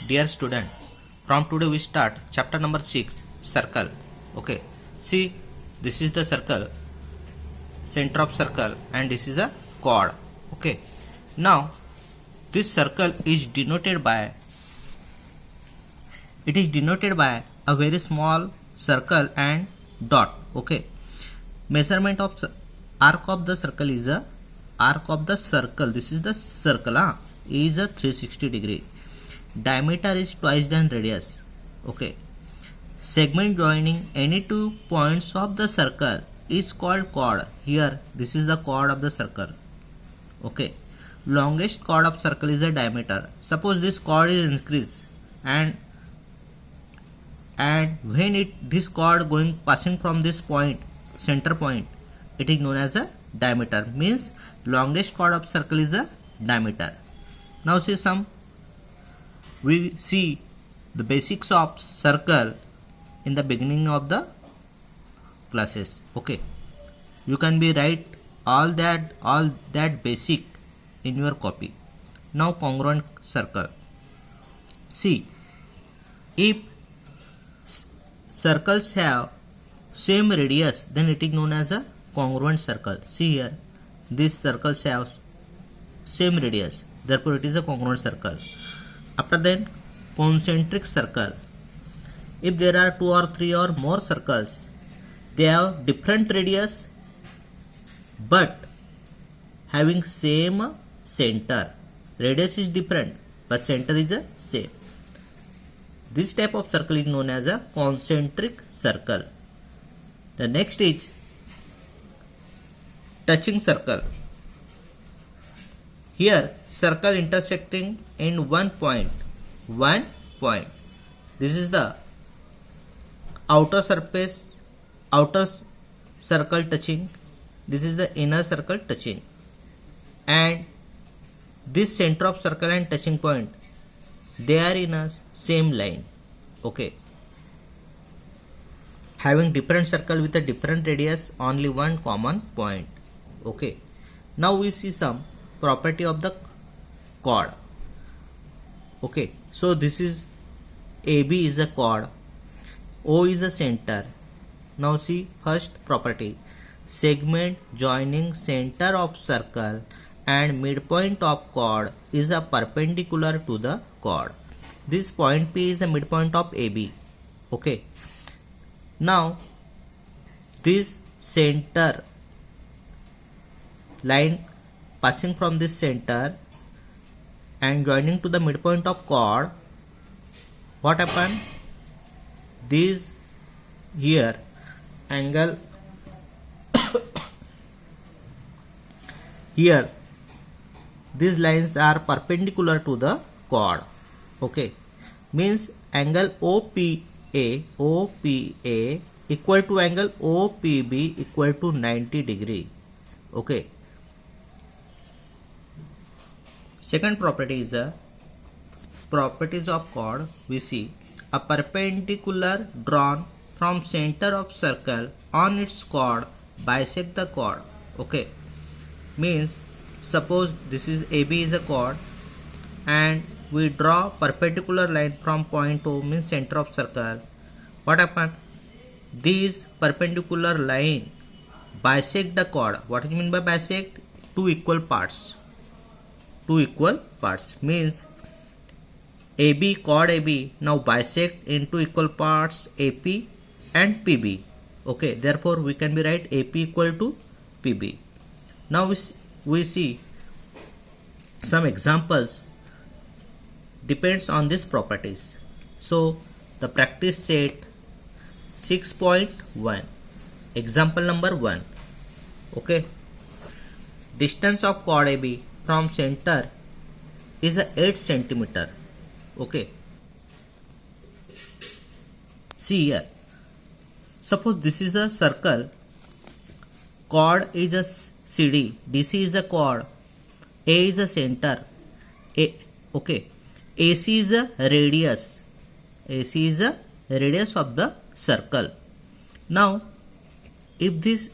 Dear student, from today we start chapter number 6, circle. Okay, see, this is the circle, center of circle, and this is the chord. Okay, now this circle is denoted by a very small circle and dot. Okay, measurement of arc of the circle is a arc of the circle. This is the circle, is a 360 degree. Diameter is twice than radius. Okay, segment joining any two points of the circle is called chord. Here this is the chord of the circle. Okay, longest chord of circle is the diameter. Suppose this chord is increased and when this chord passing from this point, center point, it is known as a diameter. Means longest chord of circle is the diameter. Now we see the basics of circle in the beginning of the classes. Okay, you can be write all that basic in your copy. Now congruent circle. See, if circles have same radius, then it is known as a congruent circle. See here, these circles have same radius, therefore it is a congruent circle. After that, concentric circle. If there are 2 or 3 or more circles, they have different radius but having same center. Radius is different but center is the same. This type of circle is known as a concentric circle. The next is touching circle. Here circle intersecting in one point. This is the outer surface, outer circle touching. This is the inner circle touching. And this center of circle and touching point, they are in a same line. Okay. Having different circle with a different radius, only one common point. Okay. Now we see some property of the chord. Okay, so this is AB is a chord, O is a center. Now see first property, segment joining center of circle and midpoint of chord is a perpendicular to the chord. This point P is the midpoint of AB. Okay, now this center line passing from this center and joining to the midpoint of chord, what happened? This here angle here these lines are perpendicular to the chord. Okay, means angle OPA equal to angle OPB equal to 90 degree. Okay. Second property is the properties of chord. We see a perpendicular drawn from center of circle on its chord bisect the chord. Okay, means suppose this is AB is a chord and we draw perpendicular line from point O, means center of circle. What happened? These perpendicular line bisect the chord. What do you mean by bisect? Two equal parts means AB, chord AB now bisect into equal parts AP and PB. Okay, therefore we can be write AP equal to PB. Now we see some examples depends on these properties. So the practice set 6.1, example number 1. Okay, distance of chord AB from center is a 8 centimeter. Okay, see here, suppose this is a circle, chord is a CD, DC is the chord, A is the center, okay, AC is the radius, of the circle. Now if this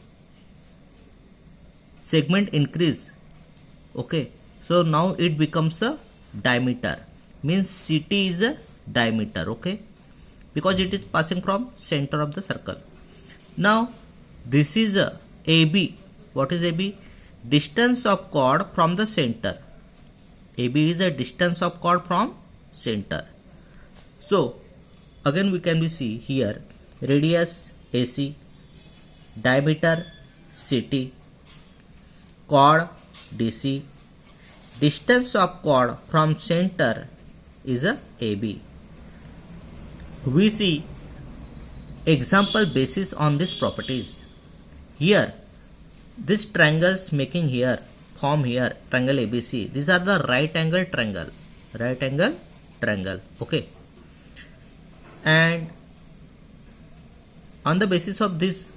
segment increase, okay, so now it becomes a diameter, means CT is a diameter, okay, because it is passing from center of the circle. Now this is a AB. What is AB? Distance of chord from the center. AB is a distance of chord from center. So again we can see here radius AC, diameter CT, chord DC, distance of chord from center is a AB. We see example basis on these properties. Here this triangles making here form here triangle ABC. These are the right angle triangle, okay, and on the basis of this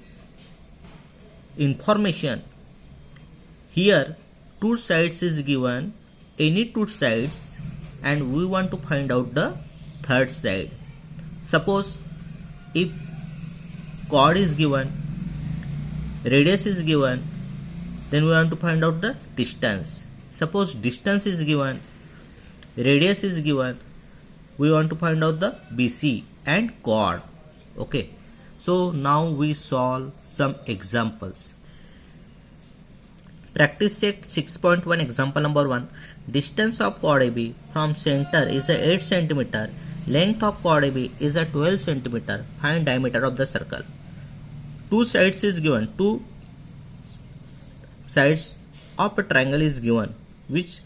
information, here two sides is given, any two sides, and we want to find out the third side. Suppose if chord is given, radius is given, then we want to find out the distance. Suppose distance is given, radius is given, we want to find out the BC and chord, okay. So now we solve some examples. Practice set 6.1 example number 1. Distance of chord AB from center is a 8 cm. Length of chord AB is a 12 cm. Find diameter of the circle. Two sides is given. Two sides of a triangle is given. Which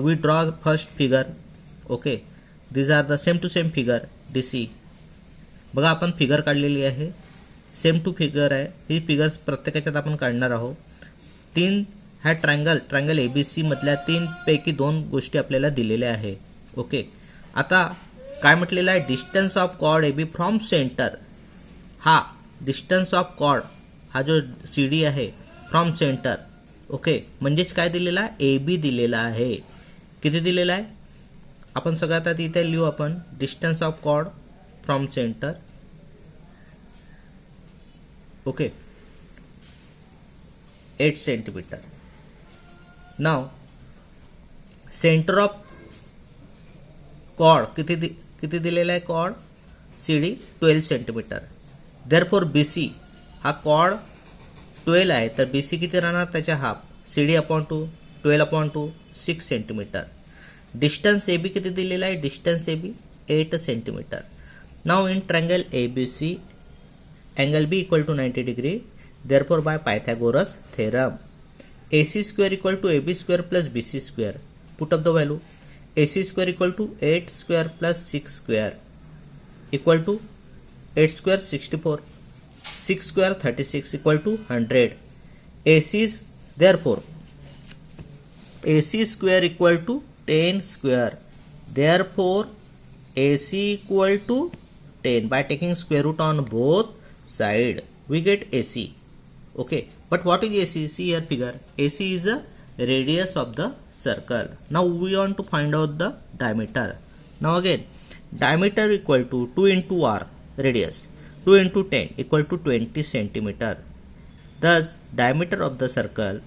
we draw first figure. Okay. These are the same to same figure. DC. बघा आपण figure काढलेली आहे. Same to figure आहे. ही figures प्रत्येकाच्यात आपण काढणार आहोत. तीन ह्या ट्रायंगल ABC मधल्या तीन पैकी दोन गोष्टी आपल्याला दिलेल्या आहे. ओके. आता काय म्हटलेलं आहे, डिस्टन्स ऑफ कॉर्ड AB फ्रॉम सेंटर. हा डिस्टन्स ऑफ कॉर्ड हा जो CD आहे फ्रॉम सेंटर. ओके. म्हणजेच काय दिलेला आहे, AB दिलेला आहे. किती दिलेला आहे आपण सगळ्यात आधी इथे लिहू आपण. Distance of chord from centre. Okay. 8 cm. Now center of chord किती दिलेला आहे chord CD 12 cm. Therefore BC हा chord 12 आहे तर BC किती राहणार त्याच्या half CD upon 2 12/2 6 cm. Distance AB किती दिलेला आहे, distance AB 8 cm. Now in triangle ABC angle B equal to 90 degree. Therefore by Pythagoras theorem AC square equal to AB square plus BC square. Put up the value. AC square equal to 8 square plus 6 square equal to 8 square 64, 6 square 36 equal to 100. AC is therefore AC square equal to 10 square. Therefore AC equal to 10. By taking square root on both side we get AC. Okay, but what is AC? See here figure. AC is the radius of the circle. Now we want to find out the diameter. Now again diameter equal to 2 into R radius 2 into 10 equal to 20 centimeter. Thus diameter of the circle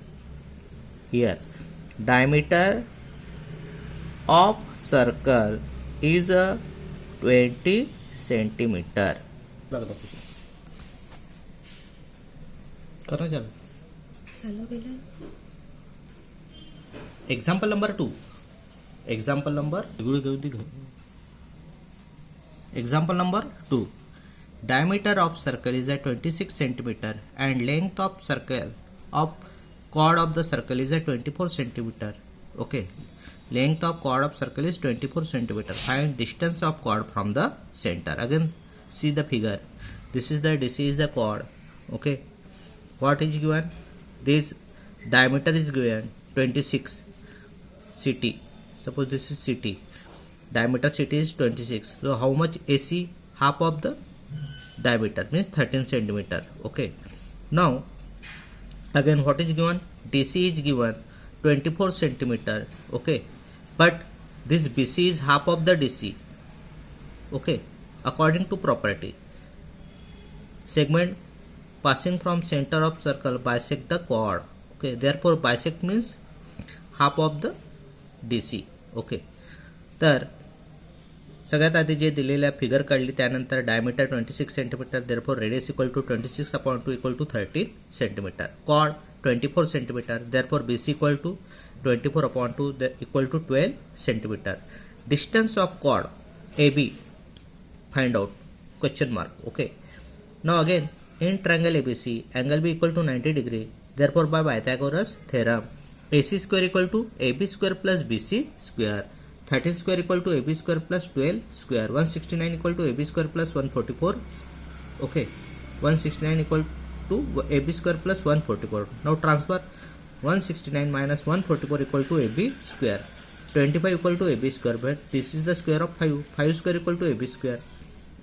here, diameter of circle is a 20 centimeter. करना चालू केलं. Example number 2. Example number 2. Diameter of circle is a 26 centimeter and length of circle of chord of the circle is a 24 centimeter. Okay. Length of chord of circle is 24 centimeter. Find distance of chord from the center. Again see the figure. This is the DC is the chord. Okay. What is given? This diameter is given 26 CT. Suppose this is CT. Diameter CT is 26. So how much AC? Half of the diameter means 13 centimeter. Okay. Now again what is given? DC is given 24 centimeter. Okay. But this BC is half of the DC. Okay. According to property, segment passing from center of circle bisect the chord. Okay, therefore bisect means half of the DC. Okay, तर सगळ्यात आधी जे दिलेल्या figure काढली त्यानंतर diameter 26 centimetre, therefore radius equal to 26/2 equal to 13 centimetre. Chord 24 centimetre, therefore BC equal to 24/2 equal to 12 centimetre. Distance of chord AB find out question mark. Okay, now again in triangle ABC angle B equal to 90 degree, therefore by Pythagoras theorem AC square equal to AB square plus BC square, 13 square equal to AB square plus 12 square, 169 equal to AB square plus 144. Okay, 169 equal to AB square plus 144. Now transfer 169 minus 144 equal to AB square, 25 equal to AB square, but this is the square of 5. 5 square equal to AB square.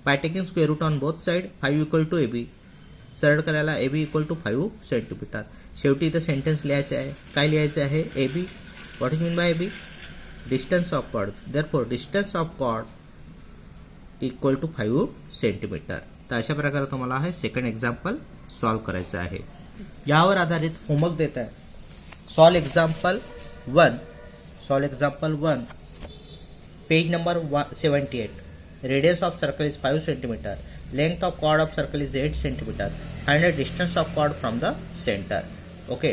By taking square root on both side, 5 equal to AB. सरळ करायला AB equal to 5 centimetre. शेवटी इथं sentence लिहायचं आहे. काय लिहायचं आहे? AB. What is mean by AB? Distance of chord. Therefore distance of chord equal to 5 centimetre. तर अशा प्रकारे तुम्हाला हे सेकंड एक्झाम्पल सॉल्व करायचं आहे. यावर आधारित होमवर्क देत आहे. Solve example 1. Solve example 1, page number 78. Radius of circle is 5 centimeter. Length of chord of circle is 8 centimeter. Find the distance of chord from the center. Okay.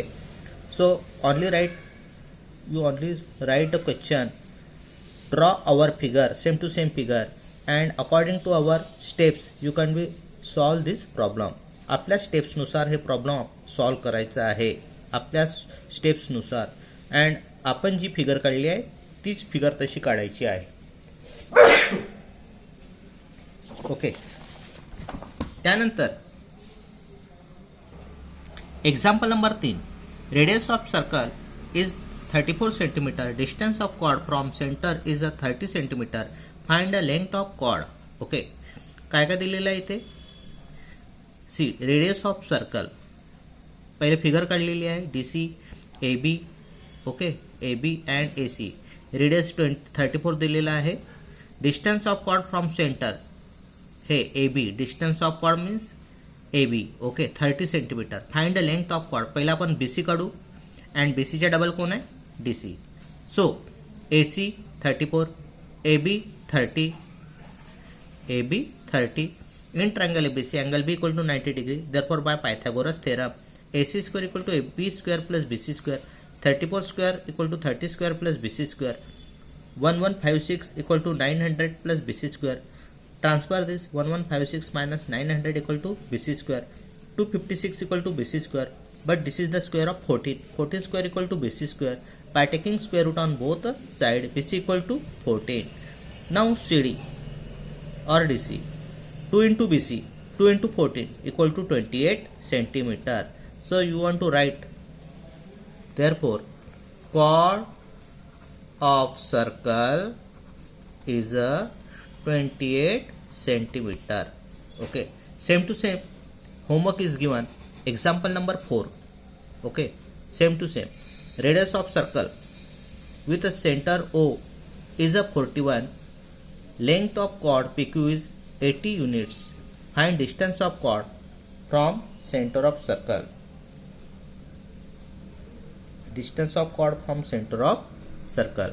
So you only write the question. Draw our figure, same to same figure, and according to our steps, you can be solve this problem. आपल्या steps नुसार हे problem solve करायचा आहे. आपल्या steps नुसार. And आपण जी figure काढली आहे तीच फिगर तशी काढायची आहे. ओके. त्यानंतर example number 3. Radius of circle is 34 centimetre. Distance of chord from centre is 30 centimetre. Find the length of chord. Okay. काय काय दिलेलं आहे इथे? सी, रेडियस ऑफ सर्कल पहिले फिगर काढलेली आहे. DC AB. Okay. AB and AC. Radius 34 दिलेला आहे. Distance of chord from centre हे AB. Distance of chord means AB. Okay. 30 centimetre. Find the length of cord. पहिला आपण BC काढू and BCच्या double कोण आहे? DC. So AC 34, AB 30, AB 30. In triangle ABC, angle B equal to 90 degree. Therefore, by Pythagoras theorem, AC square equal to AB square plus BC square. 34 square equal to 30 square plus BC square. 1156 equal to 900 plus BC square. Transfer this. 1156 minus 900 equal to BC square. 256 equal to BC square. But this is the square of 14. 14 square equal to BC square. By taking square root on both sides, BC equal to 14. Now CD or DC. 2 into BC. 2 into 14 equal to 28 centimeter. So you want to write. Therefore, chord of circle is a 28 centimeter. Okay. Same to same. Homework is given. Example number 4. Okay. Same to same. Radius of circle with a center O is a 41. Length of chord PQ is 80 units. Find distance of chord from center of circle. Distance of chord from center of circle.